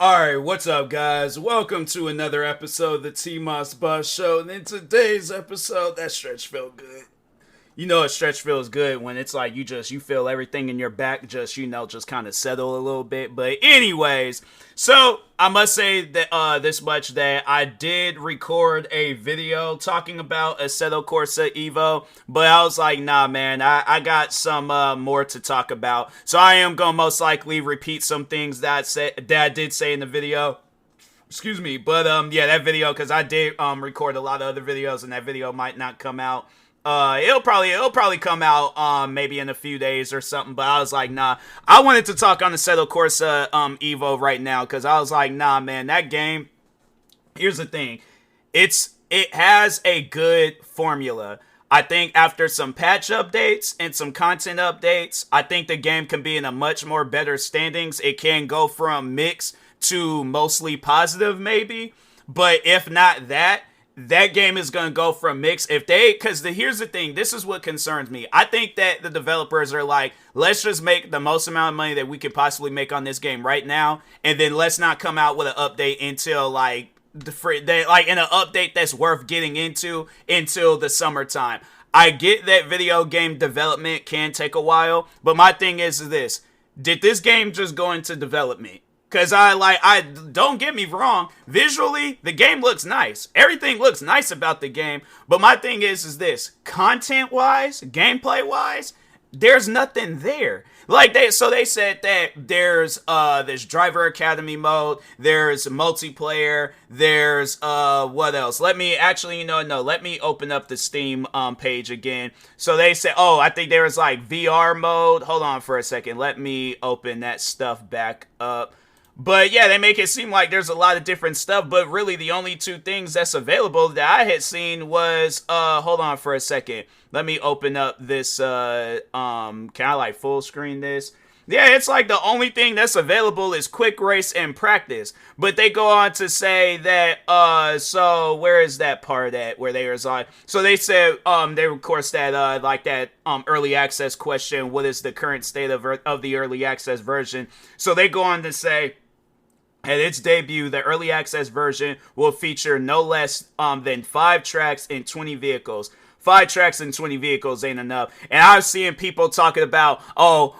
Alright, what's up, guys? Welcome to another episode of the TMossBoss Show. And in today's episode, that stretch felt good. You know, a stretch feels good when it's like you feel everything in your back just kind of settle a little bit. But anyways, so I must say that this much, that I did record a video talking about Assetto Corsa EVO, but I was like, nah, man, I got some more to talk about. So I am gonna most likely repeat some things that I did say in the video. Excuse me, but yeah, that video, because I did record a lot of other videos, and that video might not come out. It'll probably come out maybe in a few days or something, but I was like, nah, I wanted to talk on the Assetto Corsa EVO right now, because I was like, nah, man, that game, here's the thing, it has a good formula. I think after some patch updates and some content updates, I think the game can be in a much more better standings. It can go from mixed to mostly positive, maybe, but if not that game is going to go from mix here's the thing, this is what concerns me. I think that the developers are like, let's just make the most amount of money that we could possibly make on this game right now, and then let's not come out with an update until in an update that's worth getting into until the summertime. I get that video game development can take a while, but my thing is this: did this game just go into development? Because I don't get me wrong, visually, the game looks nice. Everything looks nice about the game. But my thing is this: content-wise, gameplay-wise, there's nothing there. They said that there's this driver academy mode, there's multiplayer, there's what else? Let me open up the Steam page again. So they said, I think there was like VR mode. Hold on for a second. Let me open that stuff back up. But yeah, they make it seem like there's a lot of different stuff, but really the only two things that's available that I had seen was, hold on for a second. Let me open up this, can I full screen this? Yeah, it's like the only thing that's available is quick race and practice. But they go on to say that, so where is that part at where they was like, so they said, they of course that, early access question, what is the current state of the early access version? So they go on to say, at its debut, the early access version will feature no less than 5 tracks and 20 vehicles. 5 tracks and 20 vehicles ain't enough. And I was seeing people talking about,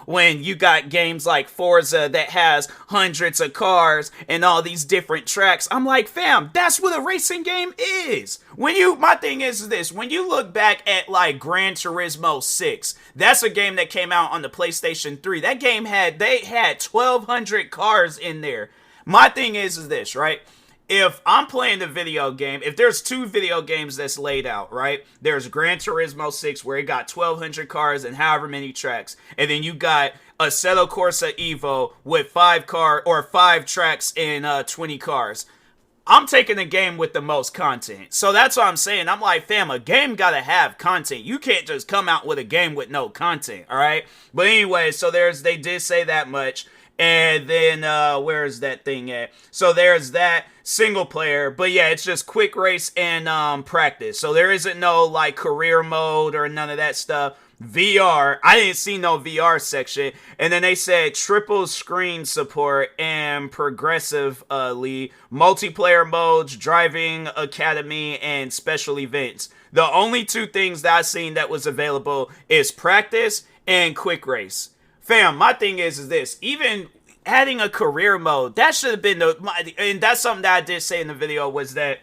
when you got games like Forza that has hundreds of cars and all these different tracks. I'm like, fam, that's what a racing game is. My thing is this: when you look back at like Gran Turismo 6, that's a game that came out on the PlayStation 3. That game had 1,200 cars in there. My thing is this, right? If I'm playing the video game, if there's 2 video games that's laid out, right? There's Gran Turismo 6 where it got 1,200 cars and however many tracks. And then you got Assetto Corsa EVO with 5 tracks and 20 cars. I'm taking the game with the most content. So that's what I'm saying. I'm like, fam, a game gotta have content. You can't just come out with a game with no content, alright? But anyway, so they did say that much. And then, where is that thing at? So there's that single player, but yeah, it's just quick race and, practice. So there isn't no, career mode or none of that stuff. VR, I didn't see no VR section. And then they said triple screen support and progressively multiplayer modes, driving academy, and special events. The only 2 things that I seen that was available is practice and quick race. Fam, my thing is this: even adding a career mode, that should have been and that's something that I did say in the video, was that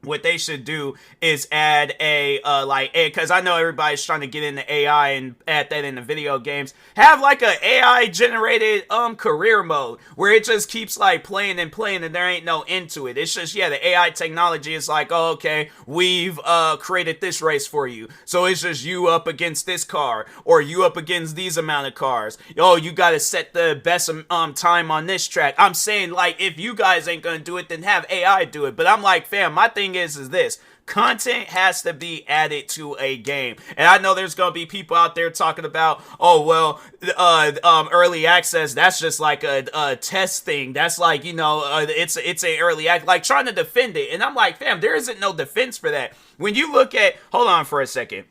what they should do is add because I know everybody's trying to get into AI and add that in the video games. Have like a AI generated career mode where it just keeps playing and playing and there ain't no end to it. It's just, the AI technology is like, oh, okay, we've created this race for you. So it's just you up against this car, or you up against these amount of cars. You gotta set the best time on this track. I'm saying, if you guys ain't gonna do it, then have AI do it. But I'm like, fam, my thing is this: content has to be added to a game. And I know there's gonna be people out there talking about, early access, that's just like a test thing. That's it's a early act, trying to defend it. And I'm like, fam, there isn't no defense for that. When you look at, hold on for a second.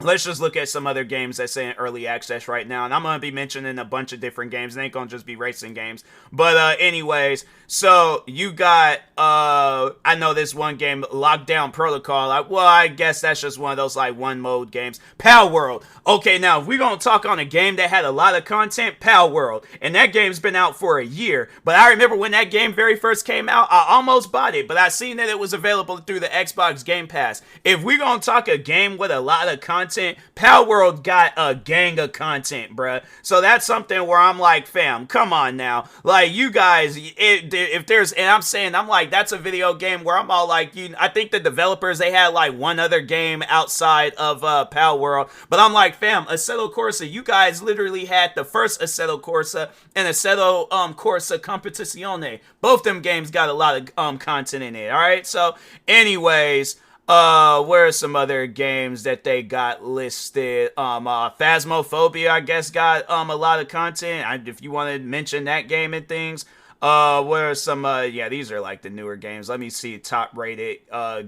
let's just look at some other games that's in early access right now. And I'm going to be mentioning a bunch of different games. It ain't going to just be racing games. But anyways, so you got, I know this one game, Lockdown Protocol. I guess that's just one of those like one mode games. Pal World. Okay, now if we're going to talk on a game that had a lot of content, Pal World. And that game's been out for a year. But I remember when that game very first came out, I almost bought it. But I seen that it was available through the Xbox Game Pass. If we're going to talk a game with a lot of content, Pal World got a gang of content, bruh. So that's something where I'm like, fam, come on now. Like, you guys, if there's, and I'm like, that's a video game where I'm all like, I think the developers, they had like one other game outside of Pal World. But I'm like, fam, Assetto Corsa, you guys literally had the first Assetto Corsa and Assetto Corsa Competizione. Both them games got a lot of content in it, alright? So, anyways, where are some other games that they got listed? Phasmophobia, I guess, got a lot of content. If you want to mention that game and things. Where are some, yeah, these are like the newer games. Let me see top rated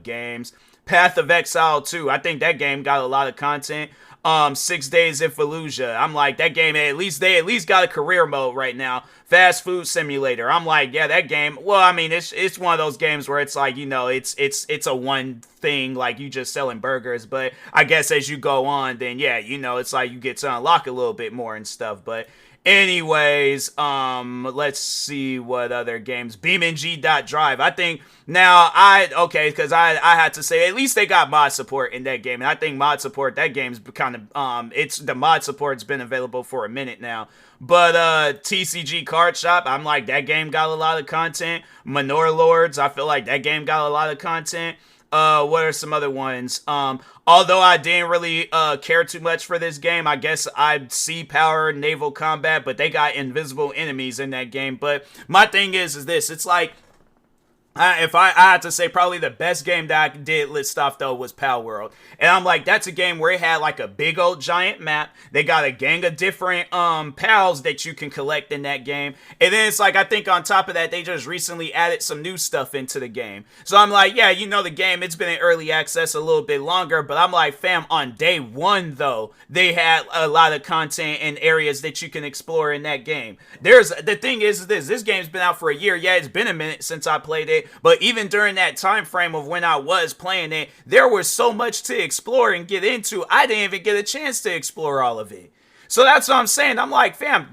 games. Path of Exile 2, I think that game got a lot of content. 6 Days in Fallujah, I'm like, that game, they at least got a career mode right now. Fast Food Simulator, I'm like, yeah, that game, well, I mean, it's one of those games where it's like, it's a one thing, like, you just selling burgers, but I guess as you go on, then, yeah, it's like you get to unlock a little bit more and stuff, but anyways, let's see what other games. BeamNG.Drive. I think now because I had to say, at least they got mod support in that game. And I think mod support, that game's kind of, the mod support's been available for a minute now. But, TCG Card Shop, I'm like, that game got a lot of content. Manor Lords, I feel like that game got a lot of content. What are some other ones? Although I didn't really care too much for this game, I guess I see power naval combat, but they got invisible enemies in that game. But my thing is this, it's like, if I had to say, probably the best game that I did list off, though, was Pal World. And I'm like, that's a game where it had, like, a big old giant map. They got a gang of different pals that you can collect in that game. And then it's like, I think on top of that, they just recently added some new stuff into the game. So I'm like, yeah, the game, it's been in early access a little bit longer. But I'm like, fam, on day one, though, they had a lot of content and areas that you can explore in that game. The thing is this game's been out for a year. Yeah, it's been a minute since I played it. But even during that time frame of when I was playing it, there was so much to explore and get into, I didn't even get a chance to explore all of it. So that's what I'm saying. I'm like, fam,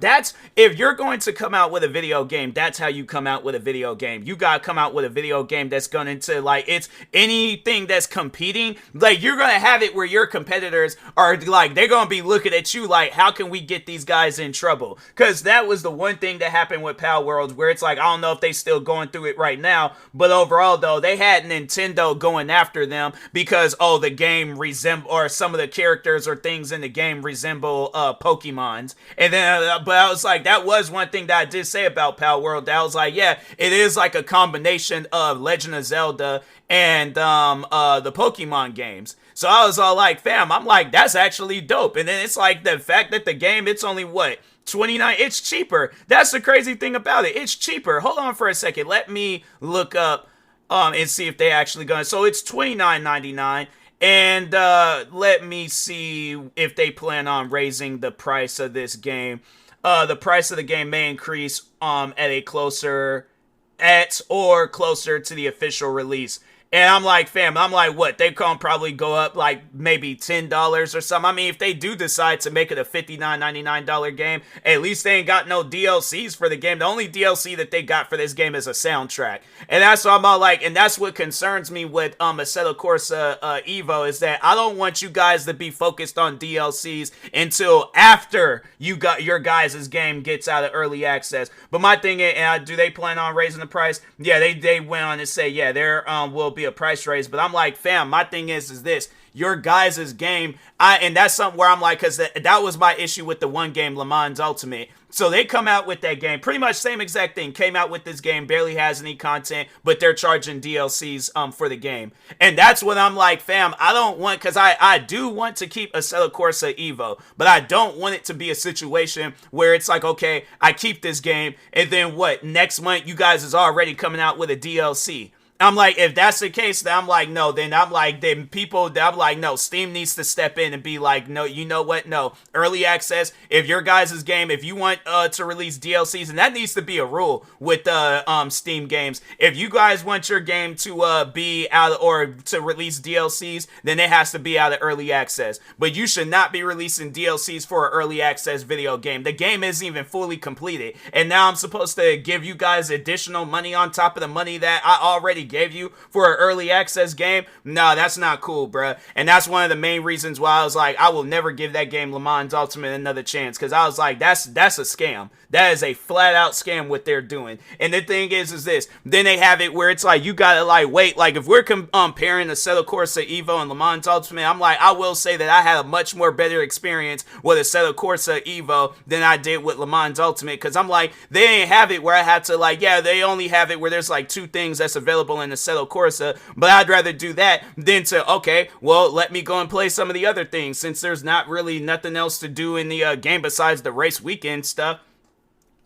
if you're going to come out with a video game, that's how you come out with a video game. You gotta come out with a video game that's going to, like, it's anything that's competing. Like, you're gonna have it where your competitors are, like, they're gonna be looking at you like, how can we get these guys in trouble? Because that was the one thing that happened with Pal Worlds, where it's like, I don't know if they still going through it right now, but overall, though, they had Nintendo going after them because, the game or some of the characters or things in the game resemble, Pokemons. And then, but I was like, that was one thing that I did say about Pal World. That was like, yeah, it is like a combination of Legend of Zelda and the Pokemon games. So I was all like, fam, I'm like, that's actually dope. And then it's like the fact that the game, it's only what? $29, it's cheaper. That's the crazy thing about it. It's cheaper. Hold on for a second. Let me look up and see if they actually gonna. So it's $29.99. And let me see if they plan on raising the price of this game. The price of the game may increase closer to the official release. And I'm like, fam, what? They can probably go up like maybe $10 or something. I mean, if they do decide to make it a $59.99 game, at least they ain't got no DLCs for the game. The only DLC that they got for this game is a soundtrack. And that's what I'm all like, and that's what concerns me with Assetto Corsa EVO, is that I don't want you guys to be focused on DLCs until after your guys' game gets out of early access. But my thing is, do they plan on raising the price? Yeah, they went on to say, yeah, there will be a price raise. But I'm like, fam, my thing is this, your guys' game, and that's something where I'm like, because that was my issue with the one game, Le Mans Ultimate. So they come out with that game, pretty much same exact thing, came out with this game, barely has any content, but they're charging DLCs for the game. And that's what I'm like, fam, I don't want, because I do want to keep Assetto Corsa EVO, but I don't want it to be a situation where it's like, okay, I keep this game, and then what, next month you guys is already coming out with a DLC. I'm like, if that's the case, then I'm like, no, no, Steam needs to step in and be like, no, you know what? No, early access. If your guys' game, if you want to release DLCs, and that needs to be a rule with Steam games. If you guys want your game to be out or to release DLCs, then it has to be out of early access. But you should not be releasing DLCs for an early access video game. The game isn't even fully completed, and now I'm supposed to give you guys additional money on top of the money that I already gave you for an early access game. No, that's not cool, bruh. And that's one of the main reasons why I was like, I will never give that game Le Mans Ultimate another chance, because I was like, that's a scam. That is a flat out scam what they're doing. And the thing is this, then they have it where it's like, you gotta like wait, like if we're comparing Assetto Corsa EVO and Le Mans Ultimate, I'm like, I will say that I had a much more better experience with Assetto Corsa EVO than I did with Le Mans Ultimate, because I'm like, they ain't have it where I had to like, yeah, they only have it where there's like 2 things that's available in Assetto Corsa, but I'd rather do that than to, okay, well, let me go and play some of the other things, since there's not really nothing else to do in the game besides the race weekend stuff.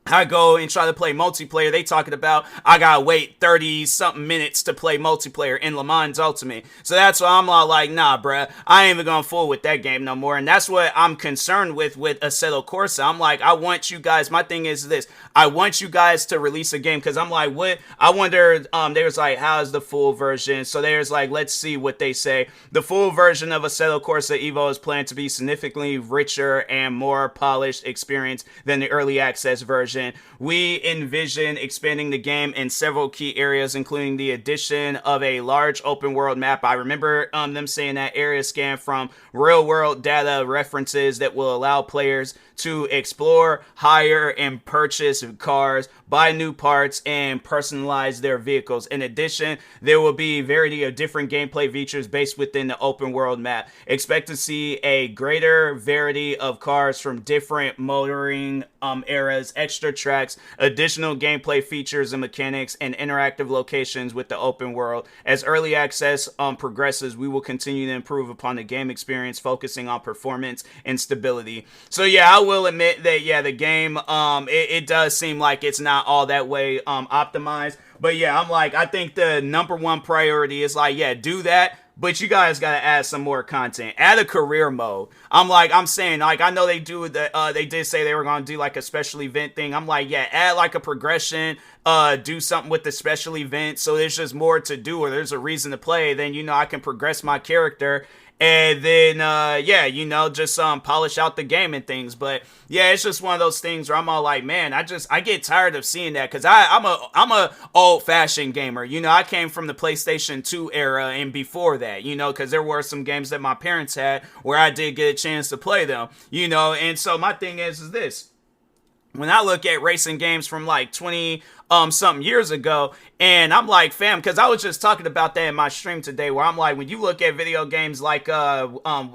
I go and try to play multiplayer. They talking about I gotta wait 30-something minutes to play multiplayer in Le Mans Ultimate. So that's why I'm all like, nah, bruh, I ain't even gonna fool with that game no more. And that's what I'm concerned with Assetto Corsa. I'm like, I want you guys, my thing is this, I want you guys to release a game, because I'm like, what? I wonder, they was like, how is the full version? So there's like, let's see what they say. The full version of Assetto Corsa EVO is planned to be significantly richer and more polished experience than the early access version. We envision expanding the game in several key areas, including the addition of a large open world map. I remember them saying that area scan from real world data references that will allow players to explore, hire, and purchase cars, buy new parts, and personalize their vehicles. In addition, there will be a variety of different gameplay features based within the open world map. Expect to see a greater variety of cars from different motoring eras, extra tracks, additional gameplay features and mechanics, and interactive locations with the open world. As early access progresses, we will continue to improve upon the game experience, focusing on performance and stability. So yeah, I will admit that, yeah, the game, it does seem like it's not all that way optimized. But yeah, I'm like, I think the number one priority is like, yeah, do that. But you guys gotta add some more content. Add a career mode. I'm saying, like, I know they do the, they did say they were gonna do like a special event thing. I'm like, yeah, add like a progression, do something with the special event, so there's just more to do, or there's a reason to play. Then, you know, I can progress my character, and then, yeah, you know, just polish out the game and things. But yeah, it's just one of those things where I'm all like, man, I get tired of seeing that, because I'm a old-fashioned gamer. You know, I came from the PlayStation 2 era and before that, you know, because there were some games that my parents had where I did get a chance to play them, you know. And so my thing is this. When I look at racing games from like 20 something years ago, and I'm like, fam, because I was just talking about that in my stream today, where I'm like, when you look at video games like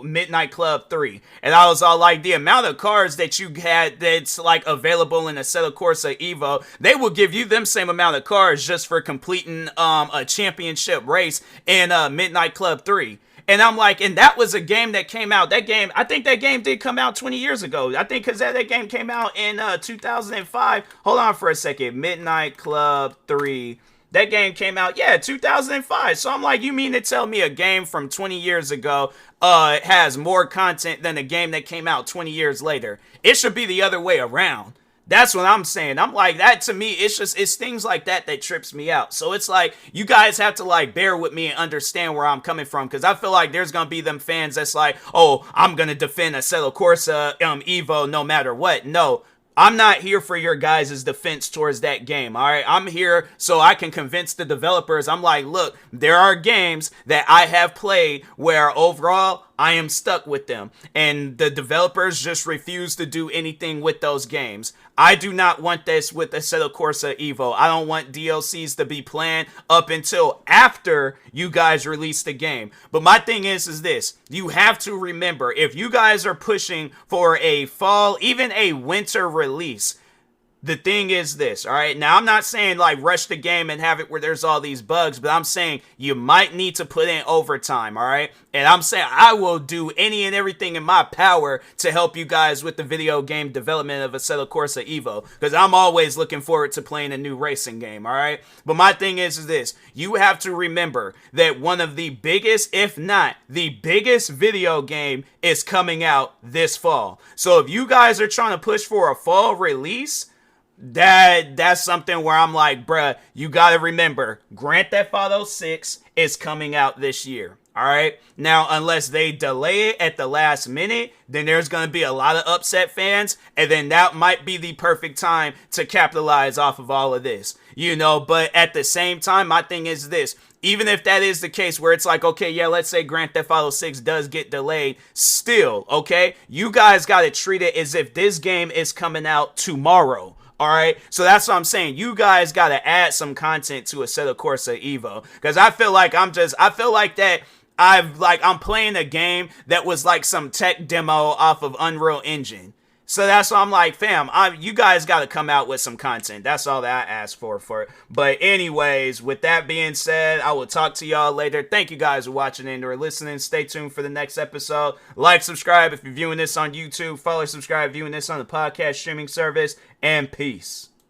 Midnight Club 3, and I was all like, the amount of cars that you had that's like available in Assetto Corsa EVO, they will give you them same amount of cars just for completing a championship race in Midnight Club 3. And I'm like, and that was a game that came out. That game, I think that game did come out 20 years ago. I think because that game came out in 2005. Hold on for a second. Midnight Club 3. That game came out, yeah, 2005. So I'm like, you mean to tell me a game from 20 years ago has more content than a game that came out 20 years later? It should be the other way around. That's what I'm saying. I'm like, that to me, it's things like that that trips me out. So it's like, you guys have to like bear with me and understand where I'm coming from, because I feel like there's gonna be them fans that's like, oh, I'm gonna defend Assetto Corsa EVO no matter what. No, I'm not here for your guys' defense towards that game, all right? I'm here so I can convince the developers. I'm like, look, there are games that I have played where overall I am stuck with them, and the developers just refuse to do anything with those games. I do not want this with Assetto Corsa EVO. I don't want DLCs to be planned up until after you guys release the game. But my thing is this. You have to remember, if you guys are pushing for a fall, even a winter release, The thing is this, all right? Now, I'm not saying like rush the game and have it where there's all these bugs, but I'm saying you might need to put in overtime, all right? And I'm saying I will do any and everything in my power to help you guys with the video game development of Assetto Corsa EVO, because I'm always looking forward to playing a new racing game, all right? But my thing is this, you have to remember that one of the biggest, if not the biggest video game is coming out this fall. So if you guys are trying to push for a fall release, that's something where I'm like, bruh, you gotta remember, Grand Theft Auto 6 is coming out this year. All right. Now, unless they delay it at the last minute, then there's going to be a lot of upset fans. And then that might be the perfect time to capitalize off of all of this, you know. But at the same time, my thing is this. Even if that is the case where it's like, okay, yeah, let's say Grand Theft Auto 6 does get delayed. Still, okay, you guys got to treat it as if this game is coming out tomorrow. All right, so that's what I'm saying. You guys got to add some content to Assetto Corsa EVO, because I feel like I'm playing a game that was like some tech demo off of Unreal Engine. So that's why I'm like, fam, you guys got to come out with some content. That's all that I asked for it. But anyways, with that being said, I will talk to y'all later. Thank you guys for watching and or listening. Stay tuned for the next episode. Like, subscribe if you're viewing this on YouTube. Follow, subscribe, viewing this on the podcast streaming service. And peace.